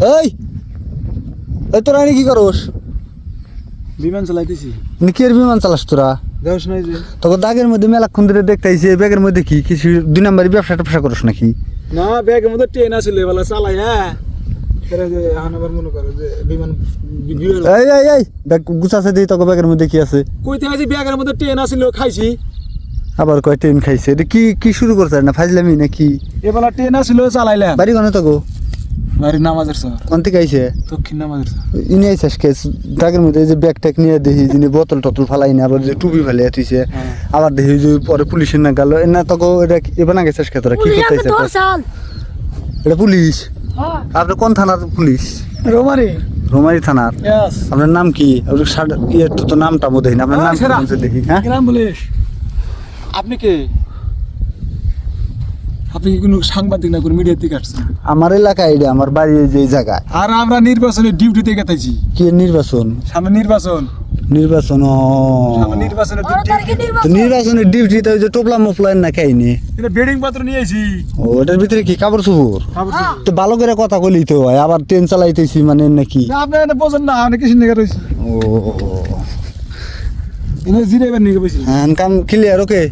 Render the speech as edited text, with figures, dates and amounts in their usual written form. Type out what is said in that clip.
এই এই তোরা কি করস? বিমান চালাইতেছি। কিয়ের বিমান চালাস তোরা? দেওস নাই যে তোকে দাগের মধ্যে মেলাক্ষণ ধরে দেখতেছি, ব্যাগের মধ্যে কি কিছু 2 নম্বরই ব্যবসা ট্যাবসা করস নাকি? না, ব্যাগের মধ্যে ট্রেন আছিল এবেলা চালাই। হ্যাঁ এখন আবার মনে করো যে বিমান এই এই এই ব্যাগ গুছাছে দিই, তোকে ব্যাগের মধ্যে কি আছে? কইতে আছি ব্যাগের মধ্যে ট্রেন আছিল, খাইছি। আবার কয় ট্রেন খাইছে? এটা কি কি শুরু করছে না ফাজলামি নাকি? এবেলা ট্রেন আছিল চালাইলাম। বাড়ি কোনে তোকে? বাড়ি নামাজের শহর, কোন থেকে আইছে? দক্ষিণ নামাজের শহর। ইনি আইসাস কে দাগের মধ্যে যে ব্যাগ ট্যাগ নিয়ে দেখি যিনি বোতল টতল ফালাই না, আবার যে টুপি ফেলে তুইছে, আবার দেখি যে পরে পুলিশের না গেল না তোকে। এটা এবার না গেছিস কে তোরা? কি করতেছে এটা? পুলিশ? আপনি কোন থানার পুলিশ? রোমারি থানার। আপনার নাম কি? তো নামটা বোধ হয় না। আপনার নাম কি দেখি? হ্যাঁ, গ্রাম পুলিশ। আপনি কে? আপনি কি কোনো সাংবাদিক না কোনো মিডিয়া থেকে আসছেন? আমার এলাকায় এটা, আমার বাড়ি যে জায়গায়। আর আমরা নির্বাচনের ডিউটিতে গেতেছি। কি নির্বাচন? সামনে নির্বাচন। নির্বাচন? সামনে নির্বাচনের তো নির্বাচনের ডিউটিতে ওই যে টোপলা মোপলা না খাইনি? এটা বেডিং পত্র নিয়েছি। ও, ওটার ভিতরে কি কাপড় চোপড়? তো ভালো করে কথা কইলি তো হয়, আবার ট্রেন চালাইতেছি মানে নাকি? আপনি বোঝেন না, আপনি কিছু নিয়ে রয়েছি। ও জিরাইবার নিয়ে বসি। হ্যাঁ, কাম ক্লিয়ার। ওকে।